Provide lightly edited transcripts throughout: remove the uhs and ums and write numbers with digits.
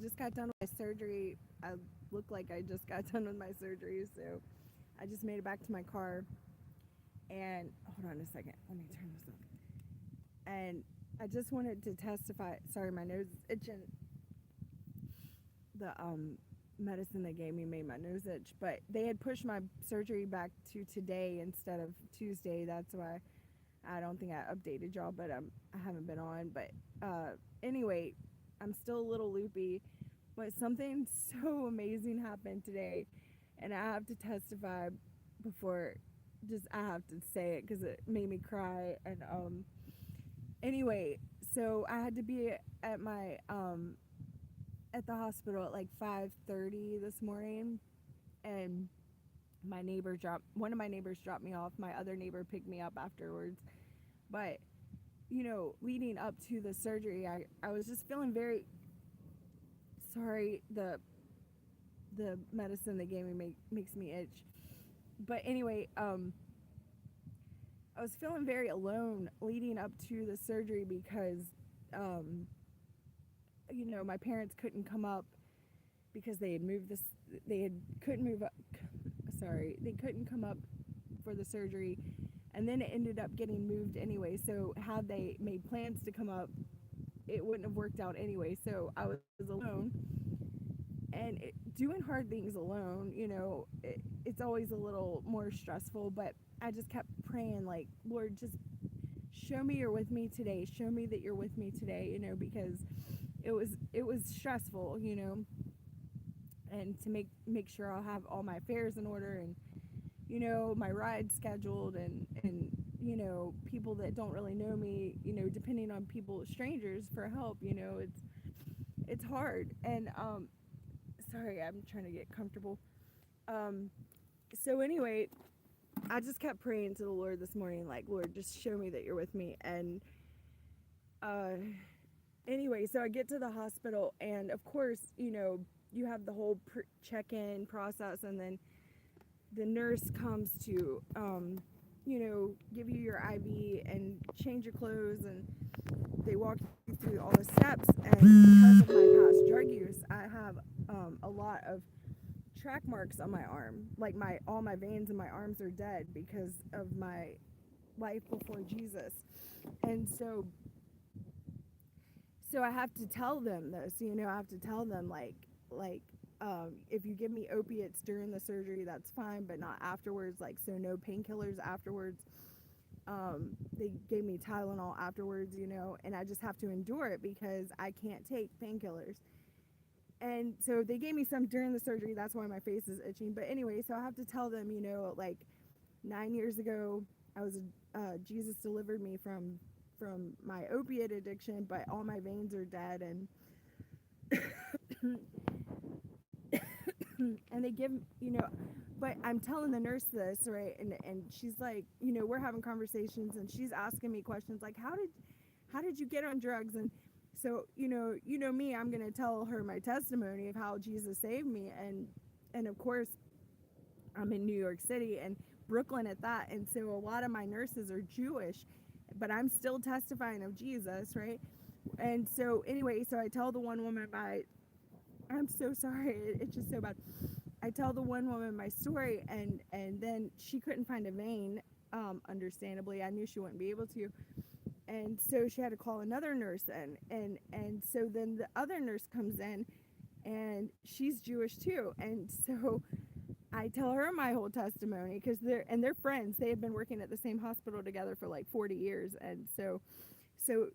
just got done with my surgery. I look like I just got done with my surgery, so I just made it back to my car. And hold on a second, let me turn this off. And I just wanted to testify. Sorry, my nose is itching. The medicine they gave me made my nose itch, but they had pushed my surgery back to today instead of Tuesday. That's why I don't think I updated y'all, but I haven't been on. But anyway, I'm still a little loopy, but something so amazing happened today, and I have to testify before. Just I have to say it because it made me cry. And anyway, so I had to be at my at the hospital at like 5:30 this morning, and one of my neighbors dropped me off. My other neighbor picked me up afterwards. But leading up to the surgery, I was just feeling very sorry. The medicine they gave me makes me itch. But anyway, I was feeling very alone leading up to the surgery because um, my parents couldn't come up because they had moved this. They had couldn't move up. Sorry, they couldn't come up for the surgery, and then it ended up getting moved anyway. So had they made plans to come up, it wouldn't have worked out anyway. So I was alone, and doing hard things alone, it's always a little more stressful. But I just kept praying, like, Lord, just show me you're with me today. Show me that you're with me today, because it was stressful, and to make sure I'll have all my affairs in order, and my rides scheduled, and people that don't really know me, depending on people, strangers, for help. It's hard. And sorry, I'm trying to get comfortable. um so anyway, I just kept praying to the Lord this morning, like, Lord, just show me that you're with me. And uh anyway, so I get to the hospital, and of course, you have the whole check-in process, and then the nurse comes to give you your IV and change your clothes, and they walk you through all the steps. And because of my past drug use, I have a lot of track marks on my arm. Like, all my veins in my arms are dead because of my life before Jesus. And so I have to tell them this. I have to tell them, if you give me opiates during the surgery, that's fine, but not afterwards. Like, so no painkillers afterwards. They gave me Tylenol afterwards, and I just have to endure it because I can't take painkillers. And so they gave me some during the surgery. That's why my face is itching. But anyway, so I have to tell them, like, 9 years ago, Jesus delivered me from my opiate addiction, but all my veins are dead. And and they give, but I'm telling the nurse this, right? And she's like, we're having conversations, and she's asking me questions like, how did you get on drugs? And so, me, I'm going to tell her my testimony of how Jesus saved me. And of course, I'm in New York City, and Brooklyn at that. And so a lot of my nurses are Jewish, but I'm still testifying of Jesus, right? And so anyway, so I tell the one woman I'm so sorry, it's just so bad. I tell the one woman my story, and then she couldn't find a vein. Understandably, I knew she wouldn't be able to, and so she had to call another nurse in, and so then the other nurse comes in, and she's Jewish too. And so I tell her my whole testimony, because they're friends. They had been working at the same hospital together for like 40 years, and so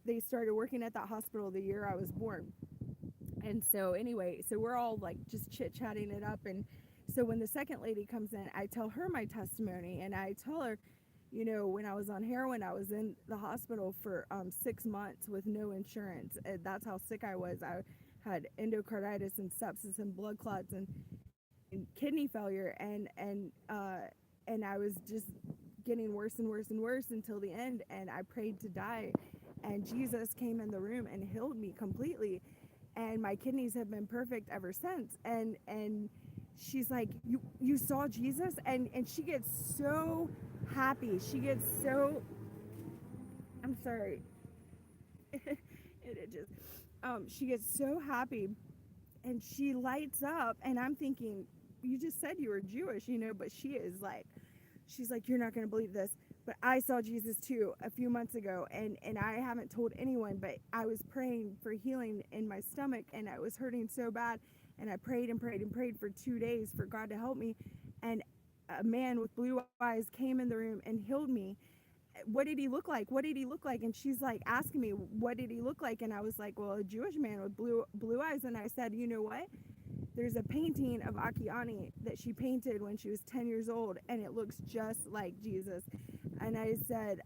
they started working at that hospital the year I was born. And so anyway, so we're all like just chit-chatting it up. And so when the second lady comes in, I tell her my testimony, and I tell her, when I was on heroin, I was in the hospital for 6 months with no insurance. And that's how sick I was. I had endocarditis and sepsis and blood clots and kidney failure, and I was just getting worse and worse and worse until the end. And I prayed to die, and Jesus came in the room and healed me completely. And my kidneys have been perfect ever since. And she's like, you saw Jesus? And she gets so happy. She gets so, I'm sorry. It just, she gets so happy. and she lights up, and I'm thinking, you just said you were Jewish, but she is like, she's like, you're not going to believe this, but I saw Jesus too a few months ago, and I haven't told anyone, but I was praying for healing in my stomach, and I was hurting so bad, and I prayed and prayed and prayed for 2 days for God to help me, and a man with blue eyes came in the room and healed me. What did he look like? What did he look like? And she's like asking me, what did he look like? And I was like, well, a Jewish man with blue eyes. And I said, you know what? There's a painting of Akiane that she painted when she was 10 years old, and it looks just like Jesus. And I said,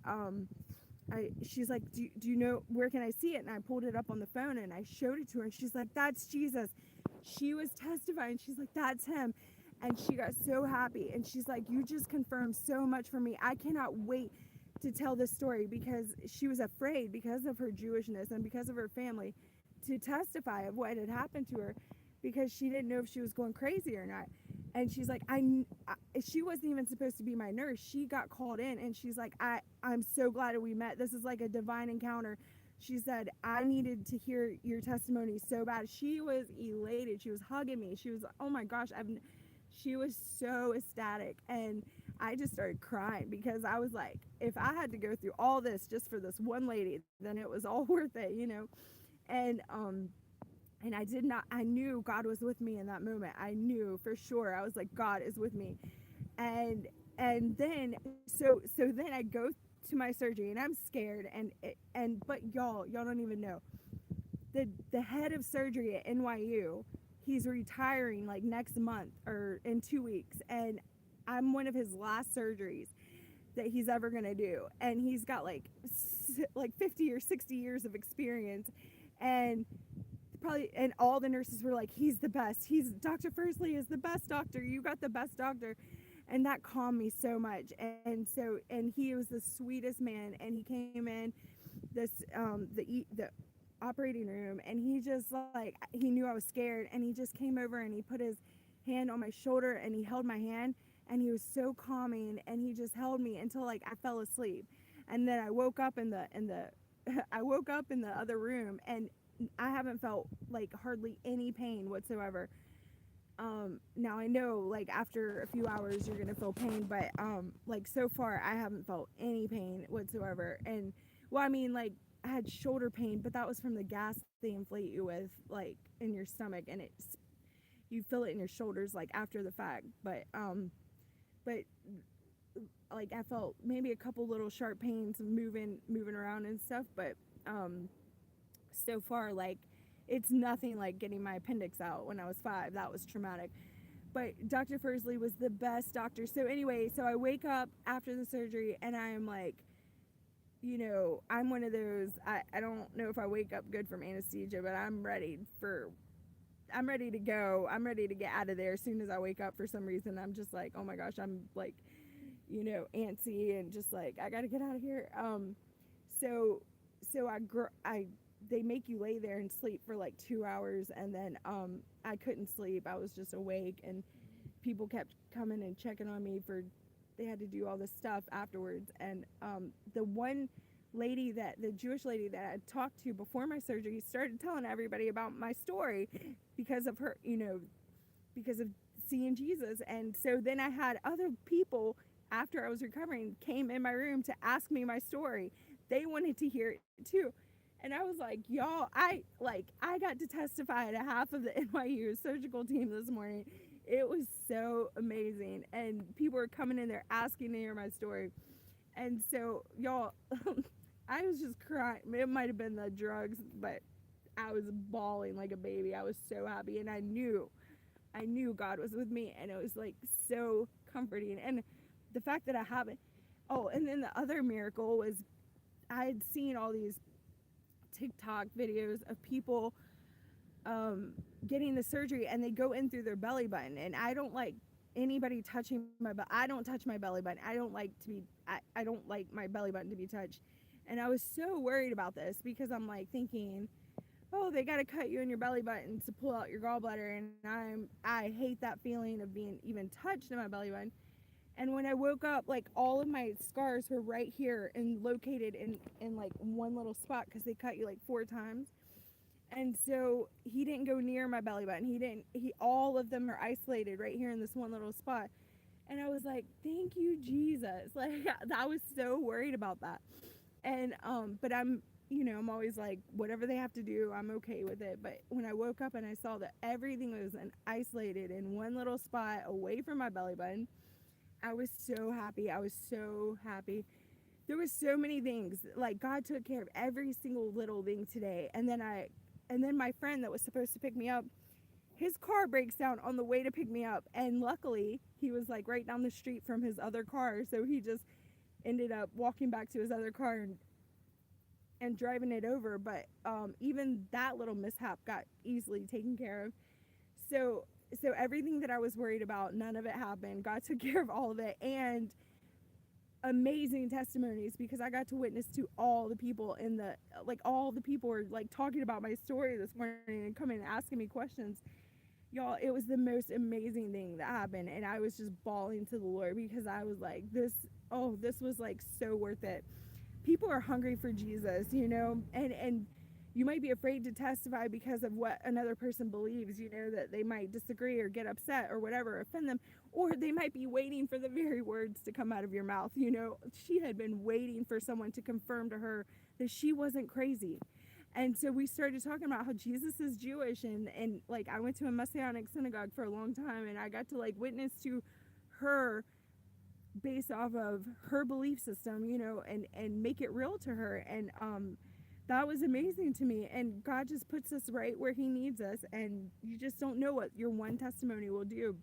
she's like, do you know, where can I see it? And I pulled it up on the phone and I showed it to her, and she's like, that's Jesus. She was testifying. She's like, that's him. And she got so happy. And she's like, you just confirmed so much for me. I cannot wait to tell this story, because she was afraid, because of her Jewishness and because of her family, to testify of what had happened to her, because she didn't know if she was going crazy or not. And she's like, she wasn't even supposed to be my nurse. She got called in, and she's like, I'm so glad that we met. This is like a divine encounter. She said, I needed to hear your testimony so bad. She was elated. She was hugging me. She was, oh my gosh, she was so ecstatic. And I just started crying, because I was like, if I had to go through all this just for this one lady, then it was all worth it. And I knew God was with me in that moment. I knew for sure. I was like, God is with me. And then so then I go to my surgery, and I'm scared, but y'all don't even know. The head of surgery at NYU, he's retiring like next month or in 2 weeks, and I'm one of his last surgeries that he's ever going to do, and he's got like 50 or 60 years of experience, and probably, and all the nurses were like, he's the best. He's Dr. Fursley is the best doctor. You got the best doctor. And that calmed me so much. And he was the sweetest man, and he came in the operating room, and he just, like, he knew I was scared, and he just came over and he put his hand on my shoulder, and he held my hand, and he was so calming, and he just held me until, like, I fell asleep. And then I woke up in the I woke up in the other room, and I haven't felt like hardly any pain whatsoever. Now I know, like, after a few hours you're gonna feel pain, but like, so far I haven't felt any pain whatsoever. And well, I mean, like, I had shoulder pain, but that was from the gas they inflate you with, like, in your stomach, and you feel it in your shoulders, like, after the fact. But like, I felt maybe a couple little sharp pains moving around and stuff, but so far, like, it's nothing like getting my appendix out when I was 5. That was traumatic. But Dr. Fursley was the best doctor. So anyway, so I wake up after the surgery, and I'm like, I'm one of those, I don't know if I wake up good from anesthesia, but I'm ready to go. I'm ready to get out of there as soon as I wake up. For some reason, I'm just like, oh my gosh, I'm like, antsy, and just like, I gotta get out of here. So I they make you lay there and sleep for like 2 hours, and then I couldn't sleep. I was just awake, and people kept coming and checking on me they had to do all this stuff afterwards. And the Jewish lady that I talked to before my surgery, started telling everybody about my story, because of her, because of seeing Jesus. And so then I had other people, after I was recovering, came in my room to ask me my story. They wanted to hear it too. And I was like, y'all, I got to testify to half of the NYU surgical team this morning. It was so amazing. And people were coming in there asking to hear my story. And so, y'all, I was just crying. It might have been the drugs, but I was bawling like a baby. I was so happy, and I knew God was with me, and it was like so comforting. And the fact that I haven't, oh, and then the other miracle was, I had seen all these TikTok videos of people getting the surgery, and they go in through their belly button, and I don't like anybody touching I don't touch my belly button. I don't like my belly button to be touched. And I was so worried about this, because I'm like thinking, oh, they got to cut you in your belly button to pull out your gallbladder, and I hate that feeling of being even touched in my belly button. And when I woke up, like, all of my scars were right here and located in like one little spot, because they cut you like 4 times. And so he didn't go near my belly button. He all of them are isolated right here in this one little spot. And I was like, thank you, Jesus. Like, I was so worried about that. And, but I'm always like, whatever they have to do, I'm okay with it. But when I woke up and I saw that everything was isolated in one little spot away from my belly button, I was so happy. I was so happy. There was so many things. Like, God took care of every single little thing today. And then my friend that was supposed to pick me up, his car breaks down on the way to pick me up, and luckily he was like right down the street from his other car, so he just ended up walking back to his other car and driving it over. But even that little mishap got easily taken care of. So so everything that I was worried about, none of it happened. God took care of all of it. And amazing testimonies, because I got to witness to all the people in the, like, all the people were like talking about my story this morning and coming and asking me questions. Y'all, it was the most amazing thing that happened, and I was just bawling to the Lord, because I was like, this was like so worth it. People are hungry for Jesus, and you might be afraid to testify because of what another person believes, that they might disagree or get upset or whatever, offend them, or they might be waiting for the very words to come out of your mouth. She had been waiting for someone to confirm to her that she wasn't crazy. And so we started talking about how Jesus is Jewish, and like, I went to a Messianic synagogue for a long time, and I got to like witness to her based off of her belief system, and make it real to her. And that was amazing to me. And God just puts us right where he needs us, and you just don't know what your one testimony will do.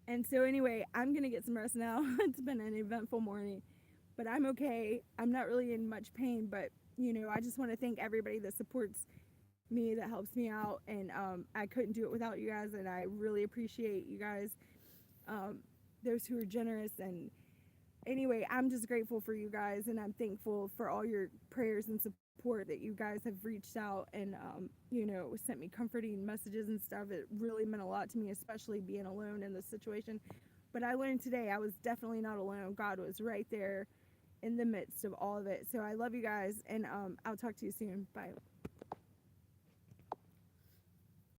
And so anyway, I'm going to get some rest now. It's been an eventful morning, but I'm okay. I'm not really in much pain, but I just want to thank everybody that supports me, that helps me out. And I couldn't do it without you guys, and I really appreciate you guys, um, those who are generous. And anyway, I'm just grateful for you guys, and I'm thankful for all your prayers and support, that you guys have reached out and sent me comforting messages and stuff. It really meant a lot to me, especially being alone in this situation. But I learned today I was definitely not alone. God was right there in the midst of all of it. So I love you guys, and I'll talk to you soon. Bye.